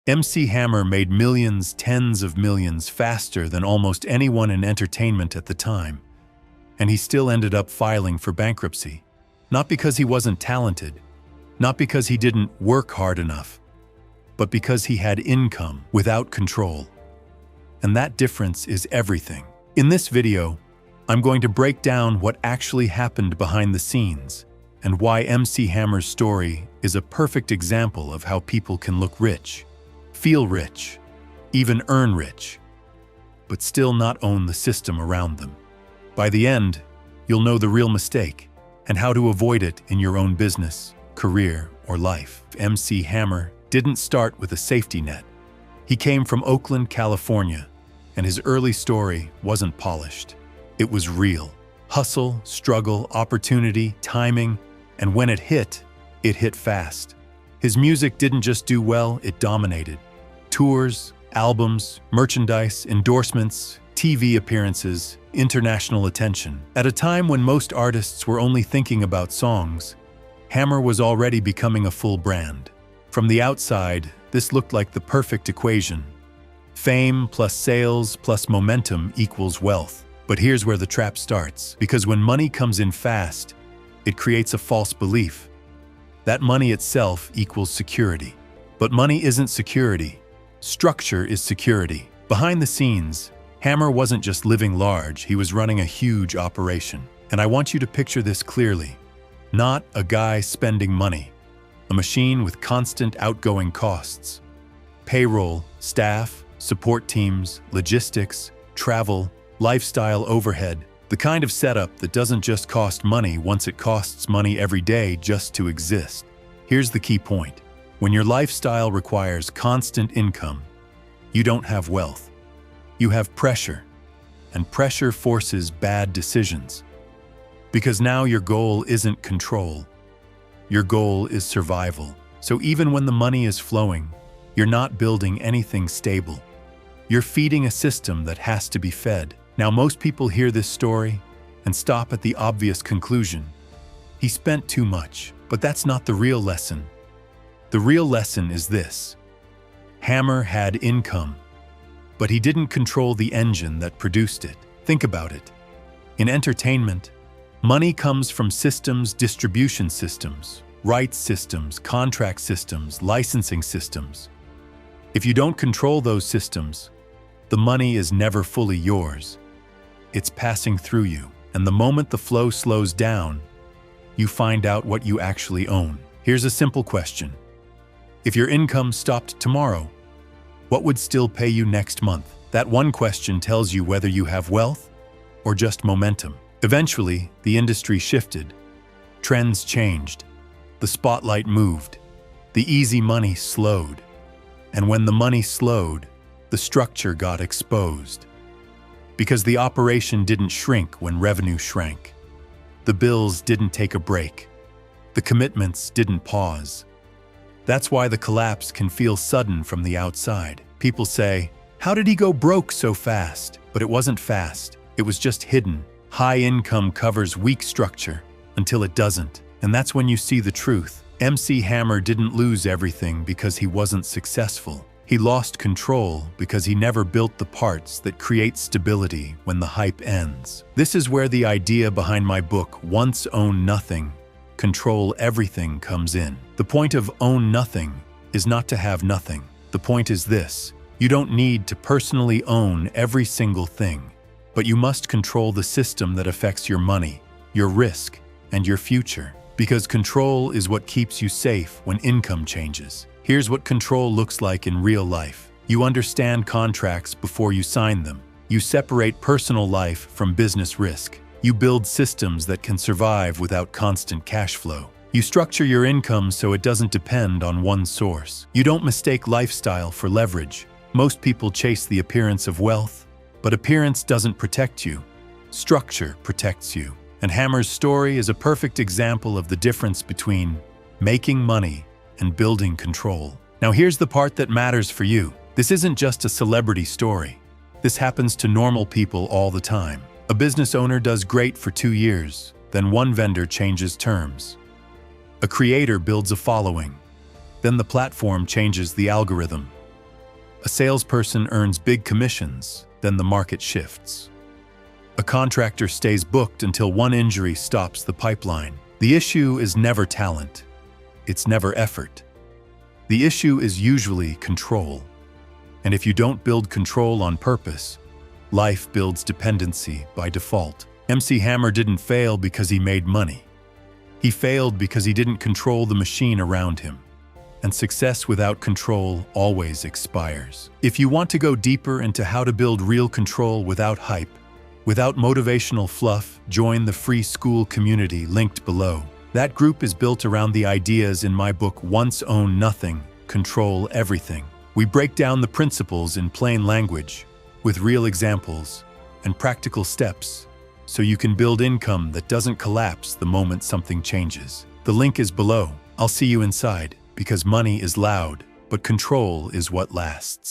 MC Hammer made millions, tens of millions, faster than almost anyone in entertainment at the time. And he still ended up filing for bankruptcy. Not because he wasn't talented, not because he didn't work hard enough, but because he had income without control. And that difference is everything. In this video, I'm going to break down what actually happened behind the scenes and why MC Hammer's story is a perfect example of how people can look rich, feel rich, even earn rich, but still not own the system around them. By the end, you'll know the real mistake and how to avoid it in your own business, career, or life. MC Hammer didn't start with a safety net. He came from Oakland, California, and his early story wasn't polished. It was real. Hustle, struggle, opportunity, timing, and when it hit fast. His music didn't just do well, it dominated. Tours, albums, merchandise, endorsements, TV appearances, international attention. At a time when most artists were only thinking about songs, Hammer was already becoming a full brand. From the outside, this looked like the perfect equation. Fame plus sales plus momentum equals wealth. But here's where the trap starts. Because when money comes in fast, it creates a false belief. That money itself equals security. But money isn't security. Structure is security. Behind the scenes, Hammer wasn't just living large, he was running a huge operation. And I want you to picture this clearly. Not a guy spending money. A machine with constant outgoing costs. Payroll, staff, support teams, logistics, travel, lifestyle overhead. The kind of setup that doesn't just cost money once it costs money every day just to exist. Here's the key point. When your lifestyle requires constant income, you don't have wealth. You have pressure, and pressure forces bad decisions. Because now your goal isn't control. Your goal is survival. So even when the money is flowing, you're not building anything stable. You're feeding a system that has to be fed. Now most people hear this story and stop at the obvious conclusion. He spent too much, but that's not the real lesson. The real lesson is this. Hammer had income, but he didn't control the engine that produced it. Think about it. In entertainment, money comes from systems, distribution systems, rights systems, contract systems, licensing systems. If you don't control those systems, the money is never fully yours. It's passing through you, and the moment the flow slows down, you find out what you actually own. Here's a simple question. If your income stopped tomorrow, what would still pay you next month? That one question tells you whether you have wealth or just momentum. Eventually, the industry shifted. Trends changed. The spotlight moved. The easy money slowed. And when the money slowed, the structure got exposed. Because the operation didn't shrink when revenue shrank. The bills didn't take a break. The commitments didn't pause. That's why the collapse can feel sudden from the outside. People say, "How did he go broke so fast?" But it wasn't fast. It was just hidden. High income covers weak structure until it doesn't. And that's when you see the truth. MC Hammer didn't lose everything because he wasn't successful. He lost control because he never built the parts that create stability when the hype ends. This is where the idea behind my book, Once Own Nothing, Control Everything, comes in. The point of Own Nothing is not to have nothing. The point is this: you don't need to personally own every single thing, but you must control the system that affects your money, your risk, and your future. Because control is what keeps you safe when income changes. Here's what control looks like in real life. You understand contracts before you sign them. You separate personal life from business risk. You build systems that can survive without constant cash flow. You structure your income so it doesn't depend on one source. You don't mistake lifestyle for leverage. Most people chase the appearance of wealth, but appearance doesn't protect you. Structure protects you. And Hammer's story is a perfect example of the difference between making money and building control. Now here's the part that matters for you. This isn't just a celebrity story. This happens to normal people all the time. A business owner does great for 2 years, then one vendor changes terms. A creator builds a following, then the platform changes the algorithm. A salesperson earns big commissions, then the market shifts. A contractor stays booked until one injury stops the pipeline. The issue is never talent. It's never effort. The issue is usually control. And if you don't build control on purpose, life builds dependency by default. MC Hammer didn't fail because he made money. He failed because he didn't control the machine around him. And success without control always expires. If you want to go deeper into how to build real control without hype, without motivational fluff, join the free school community linked below. That group is built around the ideas in my book Once Own Nothing, Control Everything. We break down the principles in plain language, with real examples and practical steps, so you can build income that doesn't collapse the moment something changes. The link is below. I'll see you inside, because money is loud, but control is what lasts.